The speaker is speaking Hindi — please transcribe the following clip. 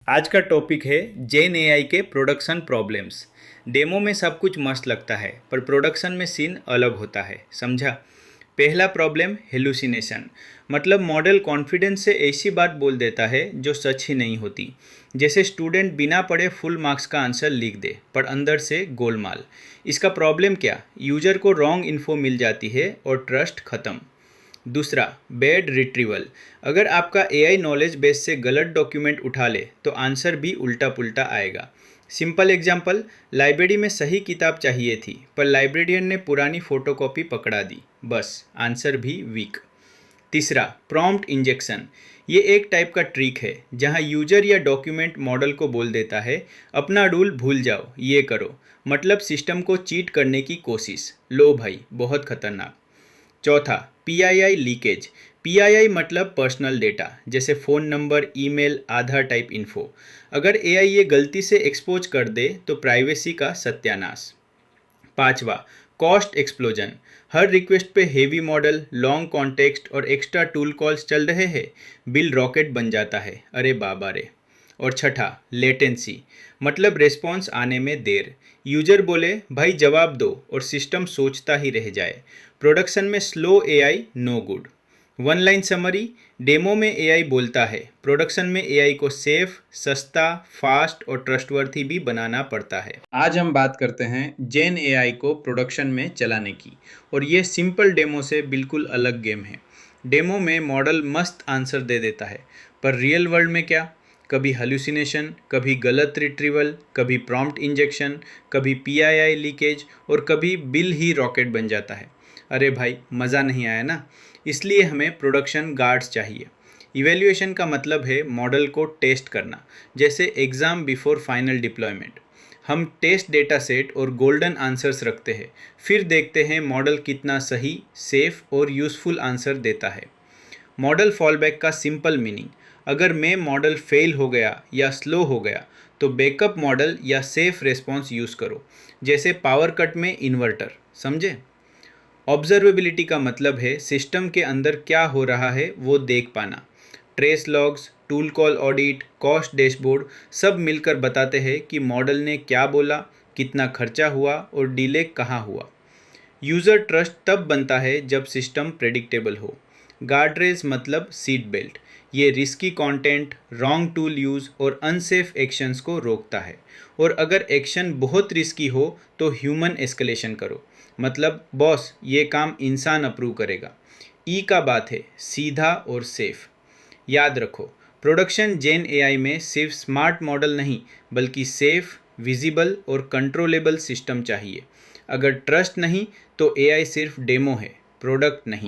आज का टॉपिक है जेन एआई के प्रोडक्शन प्रॉब्लम्स। डेमो में सब कुछ मस्त लगता है पर प्रोडक्शन में सीन अलग होता है, समझा। पहला प्रॉब्लम हेलुसिनेशन, मतलब मॉडल कॉन्फिडेंस से ऐसी बात बोल देता है जो सच ही नहीं होती। जैसे स्टूडेंट बिना पढ़े फुल मार्क्स का आंसर लिख दे पर अंदर से गोलमाल। इसका प्रॉब्लम क्या, यूजर को रॉन्ग इन्फो मिल जाती है और ट्रस्ट खत्म। दूसरा, बैड रिट्रीवल। अगर आपका एआई नॉलेज बेस से गलत डॉक्यूमेंट उठा ले तो आंसर भी उल्टा पुल्टा आएगा। सिंपल एग्जांपल, लाइब्रेरी में सही किताब चाहिए थी पर लाइब्रेरियन ने पुरानी फोटोकॉपी पकड़ा दी, बस आंसर भी वीक। तीसरा, प्रॉम्प्ट इंजेक्शन। ये एक टाइप का ट्रिक है जहां यूजर या डॉक्यूमेंट मॉडल को बोल देता है अपना रूल भूल जाओ, ये करो, मतलब सिस्टम को चीट करने की कोशिश। लो भाई, बहुत खतरनाक। चौथा, पीआईआई लीकेज। पीआईआई मतलब पर्सनल डेटा, जैसे फ़ोन नंबर, ईमेल, आधार टाइप इन्फो। अगर एआई ये गलती से एक्सपोज कर दे तो प्राइवेसी का सत्यानाश। पांचवा, कॉस्ट एक्सप्लोजन। हर रिक्वेस्ट पे हेवी मॉडल, लॉन्ग कॉन्टेक्स्ट और एक्स्ट्रा टूल कॉल्स चल रहे हैं, बिल रॉकेट बन जाता है, अरे बाबा रे। और छठा, लेटेंसी, मतलब रिस्पॉन्स आने में देर। यूजर बोले भाई जवाब दो और सिस्टम सोचता ही रह जाए। प्रोडक्शन में slow AI no good. One line summary, demo में एआई बोलता है, प्रोडक्शन में एआई को सेफ, सस्ता, फास्ट और ट्रस्टवर्थी भी बनाना पड़ता है। आज हम बात करते हैं जेन एआई को प्रोडक्शन में चलाने की, और ये सिंपल डेमो से बिल्कुल अलग गेम है। डेमो में मॉडल मस्त आंसर दे देता है पर रियल वर्ल्ड में क्या, कभी हेलुसिनेशन, कभी गलत रिट्रीवल, कभी प्रॉम्प्ट इंजेक्शन, कभी पीआईआई लीकेज और कभी बिल ही रॉकेट बन जाता है। अरे भाई, मज़ा नहीं आया ना। इसलिए हमें प्रोडक्शन गार्ड्स चाहिए। इवैल्यूएशन का मतलब है मॉडल को टेस्ट करना, जैसे एग्ज़ाम बिफोर फाइनल डिप्लॉयमेंट। हम टेस्ट डेटा सेट और गोल्डन आंसर्स रखते हैं, फिर देखते हैं मॉडल कितना सही, सेफ और यूज़फुल आंसर देता है। मॉडल फॉलबैक का सिंपल मीनिंग, अगर मैं मॉडल फेल हो गया या स्लो हो गया तो बैकअप मॉडल या सेफ रेस्पॉन्स यूज़ करो, जैसे पावर कट में इन्वर्टर, समझे। ऑब्जर्वेबिलिटी का मतलब है सिस्टम के अंदर क्या हो रहा है वो देख पाना। Trace logs, tool call audit, cost dashboard सब मिलकर बताते हैं कि मॉडल ने क्या बोला, कितना खर्चा हुआ और डिले कहाँ हुआ। यूज़र ट्रस्ट तब बनता है जब सिस्टम प्रेडिक्टेबल हो। गार्ड रेज मतलब सीट बेल्ट, ये risky content, wrong tool use और अनसेफ एक्शंस को रोकता है। और अगर एक्शन बहुत रिस्की हो तो ह्यूमन एस्केलेशन करो, मतलब बॉस ये काम इंसान अप्रूव करेगा। ई का बात है सीधा और सेफ। याद रखो, प्रोडक्शन जेन एआई में सिर्फ स्मार्ट मॉडल नहीं बल्कि सेफ, विजिबल और कंट्रोलेबल सिस्टम चाहिए। अगर ट्रस्ट नहीं तो एआई सिर्फ डेमो है, प्रोडक्ट नहीं।